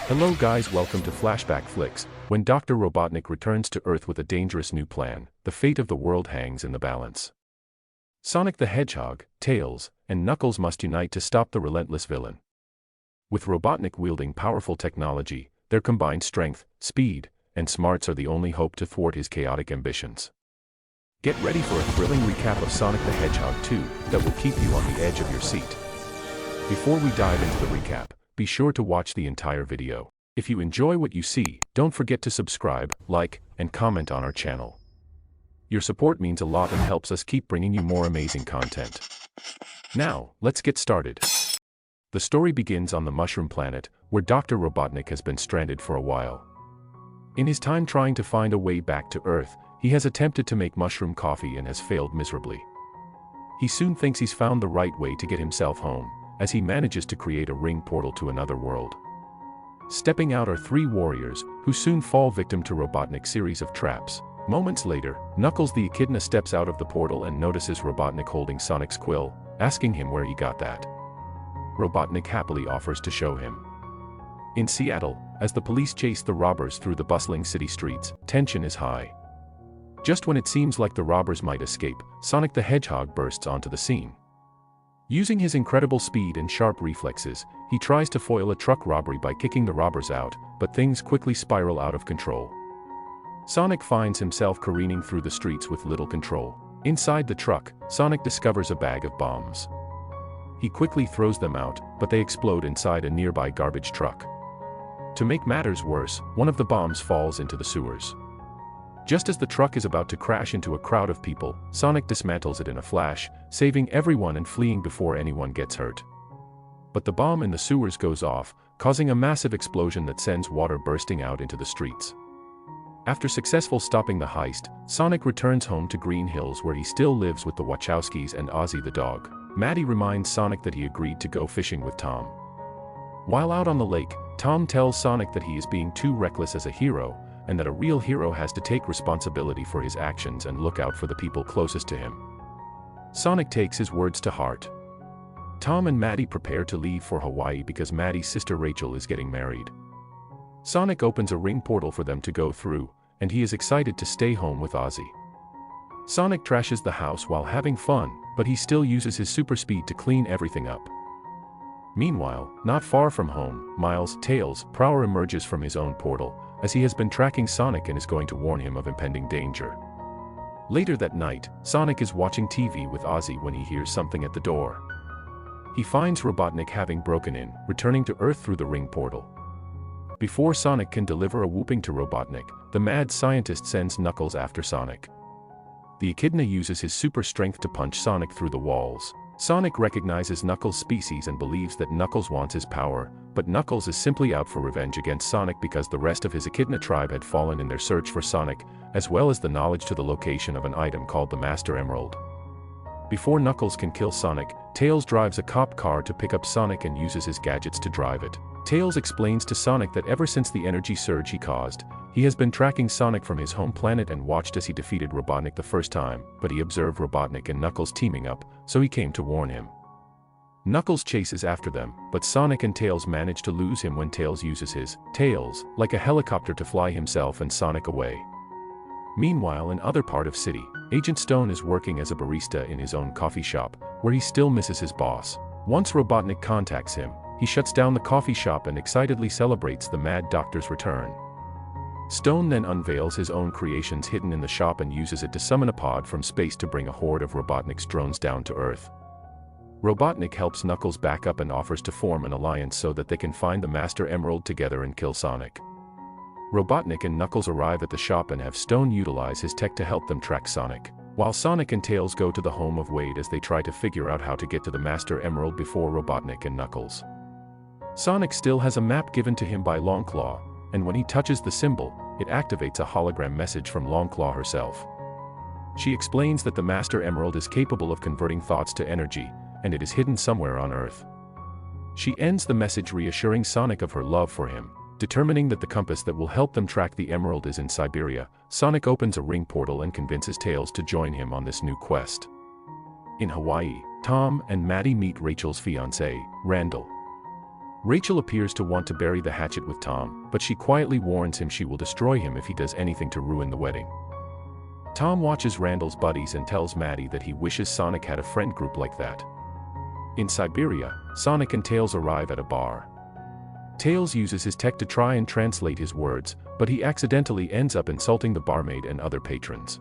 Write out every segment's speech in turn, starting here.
Hello guys, welcome to Flashback Flicks. When Dr. Robotnik returns to Earth with a dangerous new plan, the fate of the world hangs in the balance. Sonic the Hedgehog, Tails, and Knuckles must unite to stop the relentless villain. With Robotnik wielding powerful technology, their combined strength, speed, and smarts are the only hope to thwart his chaotic ambitions. Get ready for a thrilling recap of Sonic the Hedgehog 2 that will keep you on the edge of your seat. Before we dive into the recap, be sure to watch the entire video. If you enjoy what you see, don't forget to subscribe, like, and comment on our channel. Your support means a lot and helps us keep bringing you more amazing content. Now, let's get started. The story begins on the Mushroom Planet, where Dr. Robotnik has been stranded for a while. In his time trying to find a way back to Earth, he has attempted to make mushroom coffee and has failed miserably. He soon thinks he's found the right way to get himself home, as he manages to create a ring portal to another world. Stepping out are three warriors, who soon fall victim to Robotnik's series of traps. Moments later, Knuckles the Echidna steps out of the portal and notices Robotnik holding Sonic's quill, asking him where he got that. Robotnik happily offers to show him. In Seattle, as the police chase the robbers through the bustling city streets, tension is high. Just when it seems like the robbers might escape, Sonic the Hedgehog bursts onto the scene. Using his incredible speed and sharp reflexes, he tries to foil a truck robbery by kicking the robbers out, but things quickly spiral out of control. Sonic finds himself careening through the streets with little control. Inside the truck, Sonic discovers a bag of bombs. He quickly throws them out, but they explode inside a nearby garbage truck. To make matters worse, one of the bombs falls into the sewers. Just as the truck is about to crash into a crowd of people, Sonic dismantles it in a flash, saving everyone and fleeing before anyone gets hurt. But the bomb in the sewers goes off, causing a massive explosion that sends water bursting out into the streets. After successfully stopping the heist, Sonic returns home to Green Hills where he still lives with the Wachowskis and Ozzy the dog. Maddie reminds Sonic that he agreed to go fishing with Tom. While out on the lake, Tom tells Sonic that he is being too reckless as a hero, and that a real hero has to take responsibility for his actions and look out for the people closest to him. Sonic takes his words to heart. Tom and Maddie prepare to leave for Hawaii because Maddie's sister Rachel is getting married. Sonic opens a ring portal for them to go through, and he is excited to stay home with Ozzy. Sonic trashes the house while having fun, but he still uses his super speed to clean everything up. Meanwhile, not far from home, Miles, Tails, Prower emerges from his own portal, as he has been tracking Sonic and is going to warn him of impending danger. Later that night, Sonic is watching TV with Ozzy when he hears something at the door. He finds Robotnik having broken in, returning to Earth through the ring portal. Before Sonic can deliver a whooping to Robotnik, the mad scientist sends Knuckles after Sonic. The Echidna uses his super strength to punch Sonic through the walls. Sonic recognizes Knuckles' species and believes that Knuckles wants his power, but Knuckles is simply out for revenge against Sonic because the rest of his Echidna tribe had fallen in their search for Sonic, as well as the knowledge to the location of an item called the Master Emerald. Before Knuckles can kill Sonic, Tails drives a cop car to pick up Sonic and uses his gadgets to drive it. Tails explains to Sonic that ever since the energy surge he caused, he has been tracking Sonic from his home planet and watched as he defeated Robotnik the first time, but he observed Robotnik and Knuckles teaming up, so he came to warn him. Knuckles chases after them, but Sonic and Tails manage to lose him when Tails uses his tails like a helicopter to fly himself and Sonic away. Meanwhile, in other part of city, Agent Stone is working as a barista in his own coffee shop, where he still misses his boss. Once Robotnik contacts him, he shuts down the coffee shop and excitedly celebrates the Mad Doctor's return. Stone then unveils his own creations hidden in the shop and uses it to summon a pod from space to bring a horde of Robotnik's drones down to Earth. Robotnik helps Knuckles back up and offers to form an alliance so that they can find the Master Emerald together and kill Sonic. Robotnik and Knuckles arrive at the shop and have Stone utilize his tech to help them track Sonic, while Sonic and Tails go to the home of Wade as they try to figure out how to get to the Master Emerald before Robotnik and Knuckles. Sonic still has a map given to him by Longclaw, and when he touches the symbol, it activates a hologram message from Longclaw herself. She explains that the Master Emerald is capable of converting thoughts to energy, and it is hidden somewhere on Earth. She ends the message reassuring Sonic of her love for him. Determining that the compass that will help them track the emerald is in Siberia, Sonic opens a ring portal and convinces Tails to join him on this new quest. In Hawaii, Tom and Maddie meet Rachel's fiancé, Randall. Rachel appears to want to bury the hatchet with Tom, but she quietly warns him she will destroy him if he does anything to ruin the wedding. Tom watches Randall's buddies and tells Maddie that he wishes Sonic had a friend group like that. In Siberia, Sonic and Tails arrive at a bar. Tails uses his tech to try and translate his words, but he accidentally ends up insulting the barmaid and other patrons.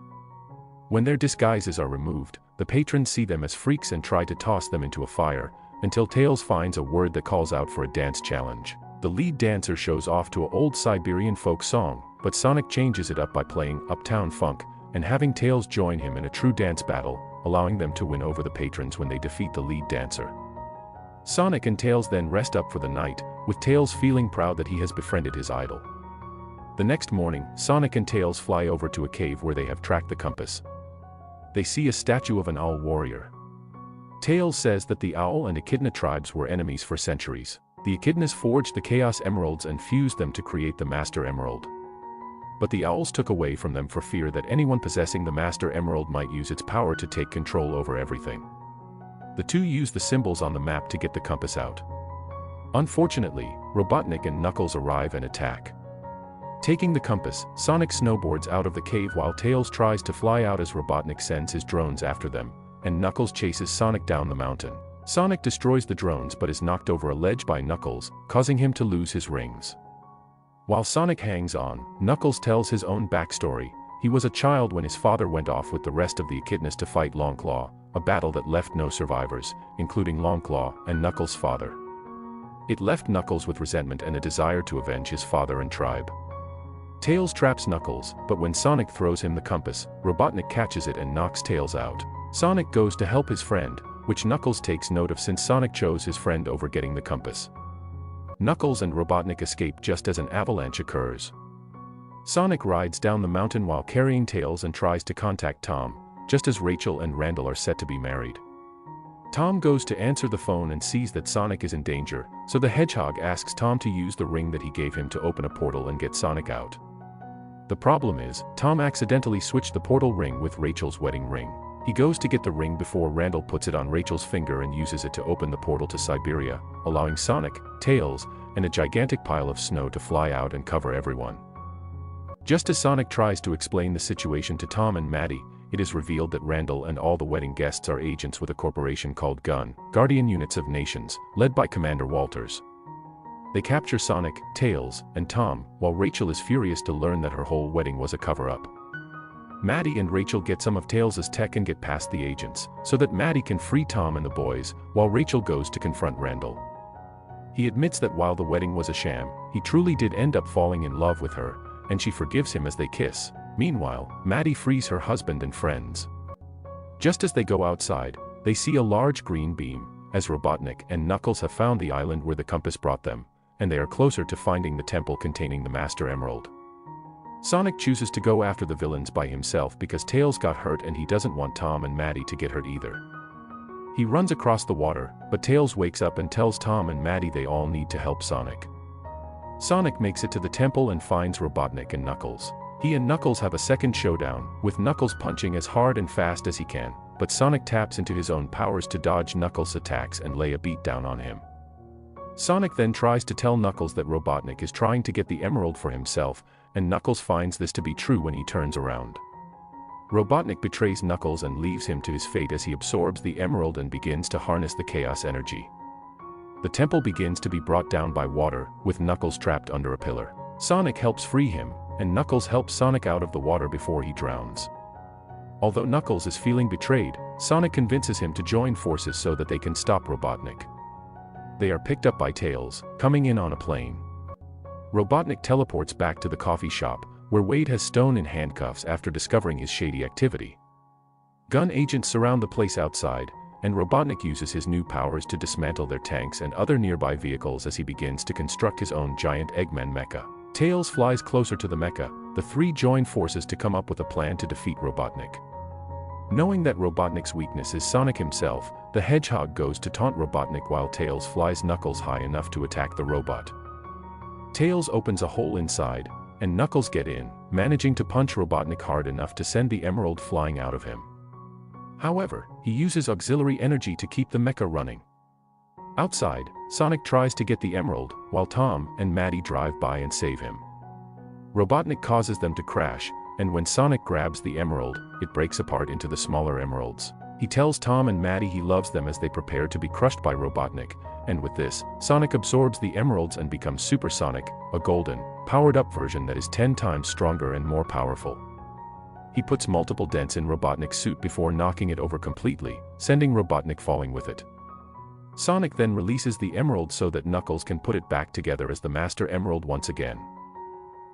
When their disguises are removed, the patrons see them as freaks and try to toss them into a fire, until Tails finds a word that calls out for a dance challenge. The lead dancer shows off to an old Siberian folk song, but Sonic changes it up by playing Uptown Funk, and having Tails join him in a true dance battle, allowing them to win over the patrons when they defeat the lead dancer. Sonic and Tails then rest up for the night, with Tails feeling proud that he has befriended his idol. The next morning, Sonic and Tails fly over to a cave where they have tracked the compass. They see a statue of an owl warrior. Tails says that the owl and Echidna tribes were enemies for centuries. The Echidnas forged the Chaos Emeralds and fused them to create the Master Emerald. But the owls took away from them for fear that anyone possessing the Master Emerald might use its power to take control over everything. The two use the symbols on the map to get the compass out. Unfortunately, Robotnik and Knuckles arrive and attack. Taking the compass, Sonic snowboards out of the cave while Tails tries to fly out as Robotnik sends his drones after them, and Knuckles chases Sonic down the mountain. Sonic destroys the drones but is knocked over a ledge by Knuckles, causing him to lose his rings. While Sonic hangs on, Knuckles tells his own backstory. He was a child when his father went off with the rest of the Echidnas to fight Longclaw, a battle that left no survivors, including Longclaw and Knuckles' father. It left Knuckles with resentment and a desire to avenge his father and tribe. Tails traps Knuckles, but when Sonic throws him the compass, Robotnik catches it and knocks Tails out. Sonic goes to help his friend, which Knuckles takes note of since Sonic chose his friend over getting the compass. Knuckles and Robotnik escape just as an avalanche occurs. Sonic rides down the mountain while carrying Tails and tries to contact Tom, just as Rachel and Randall are set to be married. Tom goes to answer the phone and sees that Sonic is in danger, so the Hedgehog asks Tom to use the ring that he gave him to open a portal and get Sonic out. The problem is, Tom accidentally switched the portal ring with Rachel's wedding ring. He goes to get the ring before Randall puts it on Rachel's finger and uses it to open the portal to Siberia, allowing Sonic, Tails, and a gigantic pile of snow to fly out and cover everyone. Just as Sonic tries to explain the situation to Tom and Maddie, it is revealed that Randall and all the wedding guests are agents with a corporation called GUN, Guardian Units of Nations, led by Commander Walters. They capture Sonic, Tails, and Tom, while Rachel is furious to learn that her whole wedding was a cover-up. Maddie and Rachel get some of Tails' tech and get past the agents, so that Maddie can free Tom and the boys, while Rachel goes to confront Randall. He admits that while the wedding was a sham, he truly did end up falling in love with her, and she forgives him as they kiss. Meanwhile, Maddie frees her husband and friends. Just as they go outside, they see a large green beam, as Robotnik and Knuckles have found the island where the compass brought them, and they are closer to finding the temple containing the Master Emerald. Sonic chooses to go after the villains by himself because Tails got hurt and he doesn't want Tom and Maddie to get hurt either. He runs across the water, but Tails wakes up and tells Tom and Maddie they all need to help Sonic. Sonic makes it to the temple and finds Robotnik and Knuckles. He and Knuckles have a second showdown, with Knuckles punching as hard and fast as he can, but Sonic taps into his own powers to dodge Knuckles' attacks and lay a beat down on him. Sonic then tries to tell Knuckles that Robotnik is trying to get the emerald for himself, and Knuckles finds this to be true when he turns around. Robotnik betrays Knuckles and leaves him to his fate as he absorbs the emerald and begins to harness the chaos energy. The temple begins to be brought down by water, with Knuckles trapped under a pillar. Sonic helps free him, and Knuckles helps Sonic out of the water before he drowns. Although Knuckles is feeling betrayed, Sonic convinces him to join forces so that they can stop Robotnik. They are picked up by Tails, coming in on a plane. Robotnik teleports back to the coffee shop, where Wade has Stone in handcuffs after discovering his shady activity. Gun agents surround the place outside, and Robotnik uses his new powers to dismantle their tanks and other nearby vehicles as he begins to construct his own giant Eggman mecha. Tails flies closer to the mecha. The three join forces to come up with a plan to defeat Robotnik. Knowing that Robotnik's weakness is Sonic himself, the Hedgehog goes to taunt Robotnik while Tails flies Knuckles high enough to attack the robot. Tails opens a hole inside, and Knuckles get in, managing to punch Robotnik hard enough to send the emerald flying out of him. However, he uses auxiliary energy to keep the mecha running. Outside, Sonic tries to get the emerald, while Tom and Maddie drive by and save him. Robotnik causes them to crash, and when Sonic grabs the emerald, it breaks apart into the smaller emeralds. He tells Tom and Maddie he loves them as they prepare to be crushed by Robotnik, and with this, Sonic absorbs the emeralds and becomes Super Sonic, a golden, powered-up version that is 10 times stronger and more powerful. He puts multiple dents in Robotnik's suit before knocking it over completely, sending Robotnik falling with it. Sonic then releases the emerald so that Knuckles can put it back together as the Master Emerald once again.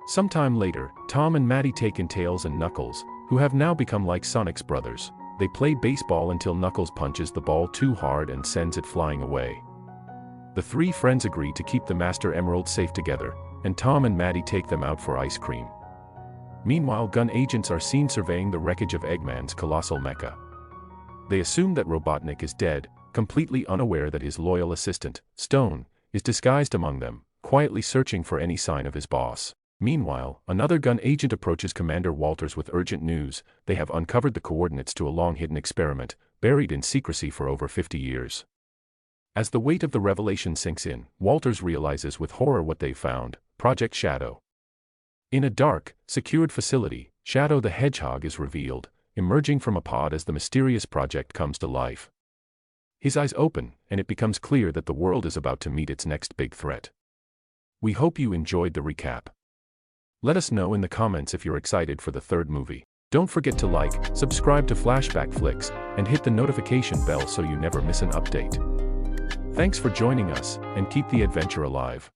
Sometime later, Tom and Maddie take in Tails and Knuckles, who have now become like Sonic's brothers. They play baseball until Knuckles punches the ball too hard and sends it flying away. The three friends agree to keep the Master Emerald safe together, and Tom and Maddie take them out for ice cream. Meanwhile, gun agents are seen surveying the wreckage of Eggman's colossal mecha. They assume that Robotnik is dead, completely unaware that his loyal assistant, Stone, is disguised among them, quietly searching for any sign of his boss. Meanwhile, another gun agent approaches Commander Walters with urgent news. They have uncovered the coordinates to a long-hidden experiment, buried in secrecy for over 50 years. As the weight of the revelation sinks in, Walters realizes with horror what they've found: Project Shadow. In a dark, secured facility, Shadow the Hedgehog is revealed, emerging from a pod as the mysterious project comes to life. His eyes open, and it becomes clear that the world is about to meet its next big threat. We hope you enjoyed the recap. Let us know in the comments if you're excited for the third movie. Don't forget to like, subscribe to Flashback Flicks, and hit the notification bell so you never miss an update. Thanks for joining us, and keep the adventure alive.